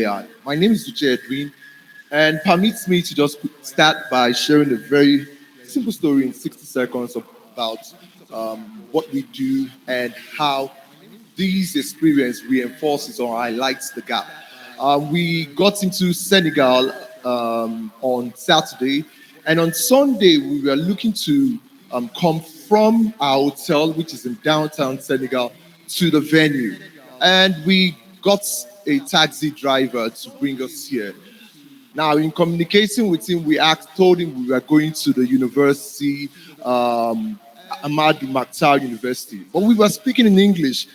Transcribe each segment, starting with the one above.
AI. My name is Uche Edwin, and permits me to just start by sharing a very simple story in 60 seconds about what we do and how this experience reinforces or highlights the gap. We got into Senegal on Saturday, and on Sunday we were looking to come from our hotel, which is in downtown Senegal, to the venue, and we got a taxi driver to bring us here. Now, in communicating with him, told him we were going to the university, Ahmadu Maktar University, but we were speaking in English.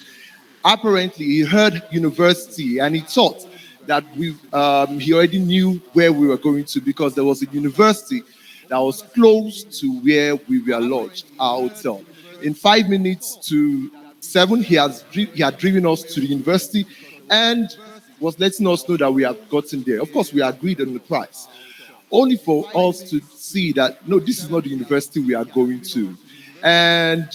Apparently, he heard university and he thought that he already knew where we were going to because there was a university that was close to where we were lodged, our hotel. In 5 minutes to 7, he had driven us to the university and was letting us know that we had gotten there. Of course, we agreed on the price, only for us to see that no, this is not the university we are going to, and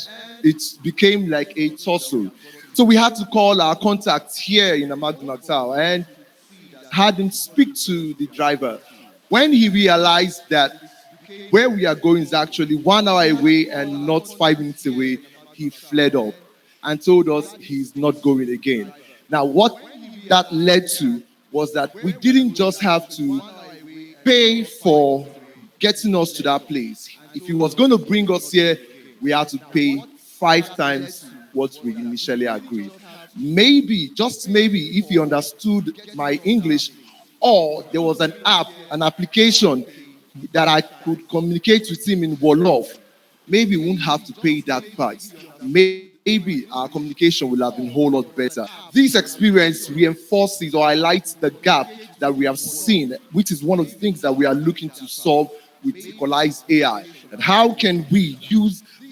it became like a tussle. So we had to call our contacts here in Ahmadu Maktar and had him speak to the driver. When he realized that where we are going is actually 1 hour away and not 5 minutes away, he fled up and told us he's not going again. Now, what that led to was that we didn't just have to pay for getting us to that place. If he was going to bring us here, we had to pay 5 times what we initially agreed. Maybe, just maybe, if he understood my English, or there was an application that I could communicate with him in Wolof, maybe we wouldn't have to pay that price. Maybe our communication will have been a whole lot better. This experience reinforces or highlights the gap that we have seen, which is one of the things that we are looking to solve with Equalyz AI. And how can we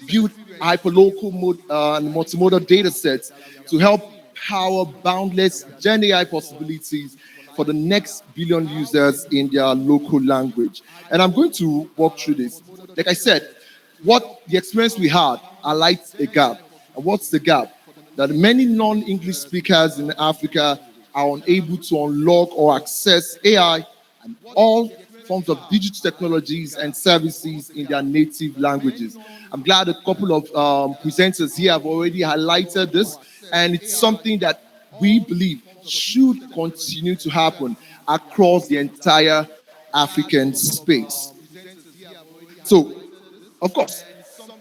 build hyperlocal and multimodal data sets to help power boundless Gen AI possibilities for the next billion users in their local language. And I'm going to walk through this. Like I said, what the experience we had highlights a gap. And what's the gap? That many non-English speakers in Africa are unable to unlock or access AI and all forms of digital technologies and services in their native languages. I'm glad a couple of presenters here have already highlighted this, and it's something that we believe should continue to happen across the entire African space. So, of course,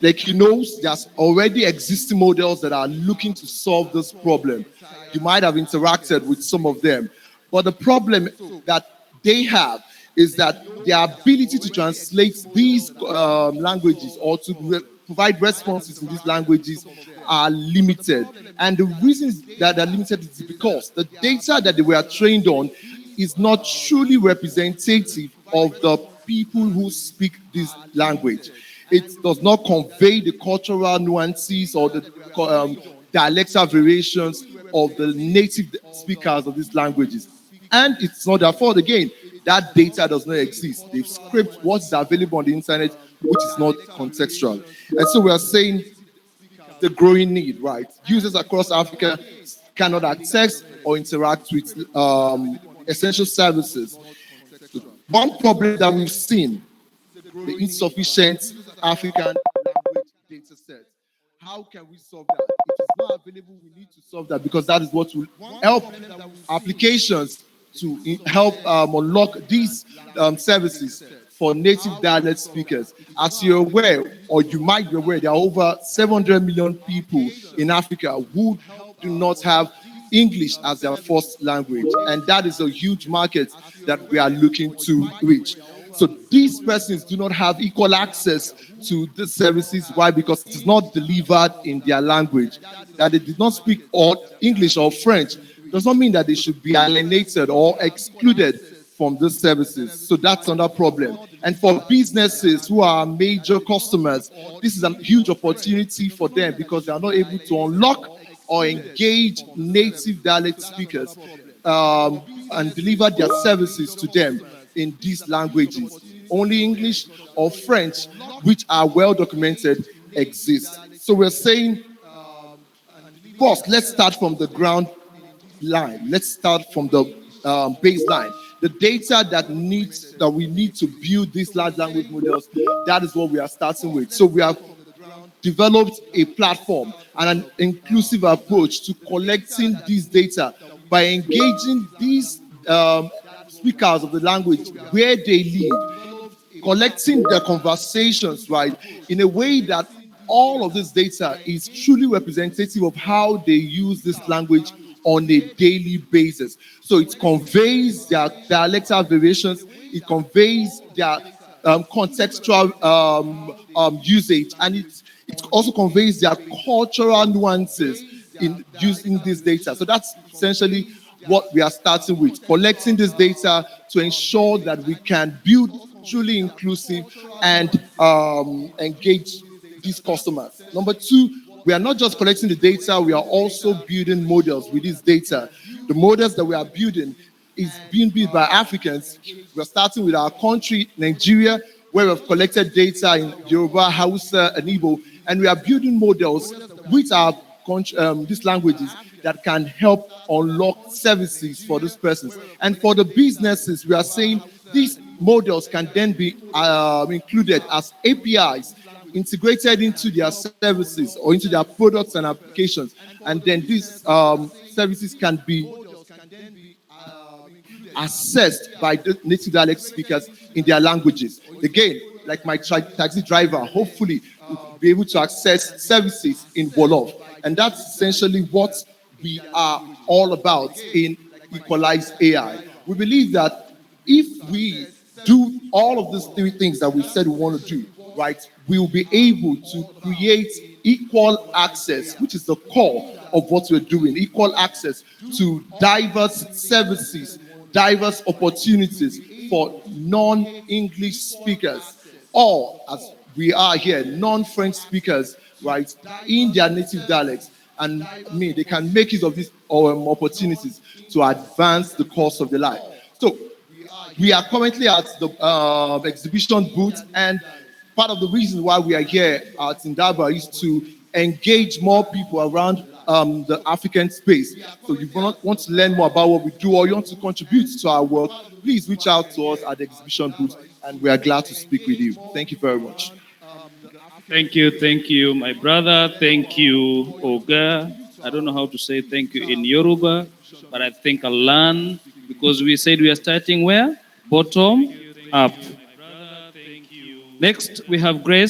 like there's already existing models that are looking to solve this problem. You might have interacted with some of them, but the problem that they have is that their ability to translate these languages or to provide responses in these languages are limited. And the reasons that they're limited is because the data that they were trained on is not truly representative of the people who speak this language. It does not convey the cultural nuances or the dialectal variations of the native speakers of these languages. And it's not their fault again. That data does not exist. They've scraped what is available on the internet, which is not contextual. And so we are saying the growing need, right? Users across Africa cannot access or interact with essential services. One problem that we've seen, the insufficient African language data set. How can we solve that? If it's not available, we need to solve that because that is what will help applications to help unlock these services for native dialect speakers. As you're aware, or you might be aware, there are over 700 million people in Africa who do not have English as their first language. And that is a huge market that we are looking to reach. So these persons do not have equal access to these services. Why? Because it is not delivered in their language. That they did not speak or English or French does not mean that they should be alienated or excluded from these services. So that's another problem. And for businesses who are major customers, this is a huge opportunity for them because they are not able to unlock or engage native dialect speakers and deliver their services to them in these languages. Only English or French, which are well documented, exist. So we're saying, first, let's start from the ground line. Let's start from the baseline. The data that we need to build these large language models, that is what we are starting with. So we have developed a platform and an inclusive approach to collecting these data by engaging these speakers of the language where they live, collecting their conversations, right, in a way that all of this data is truly representative of how they use this language on a daily basis. So it conveys their dialectal variations, it conveys their contextual usage, and it also conveys their cultural nuances in using this data. So that's essentially what we are starting with, collecting this data to ensure that we can build truly inclusive and engage these customers. Number two, we are not just collecting the data, we are also building models with this data. The models that we are building is being built by Africans. We're starting with our country, Nigeria, where we've collected data in Yoruba, Hausa, and Igbo, and we are building models with our these languages that can help unlock services for these persons. And for the businesses, we are saying these models can then be included as APIs integrated into their services or into their products and applications. And then these services can be assessed by the native dialect speakers in their languages. Again, like my taxi driver, hopefully will be able to access services in Wolof. And that's essentially what we are all about in Equalyz AI. We believe that if we do all of these three things that we said we want to do, right, we will be able to create equal access, which is the core of what we're doing, equal access to diverse services, diverse opportunities for non-English speakers, or as we are here, non-French speakers, right, in their native dialects. And I mean, they can make use of these opportunities to advance the course of their life. So we are currently at the exhibition booth, and part of the reason why we are here at Indaba is to engage more people around the African space. So if you want to learn more about what we do or you want to contribute to our work, please reach out to us at the exhibition booth, and we are glad to speak with you. Thank you very much. Thank you, my brother. Thank you, Oga. I don't know how to say thank you in Yoruba, but I think I'll learn because we said we are starting where? Bottom up. Next, we have Grace.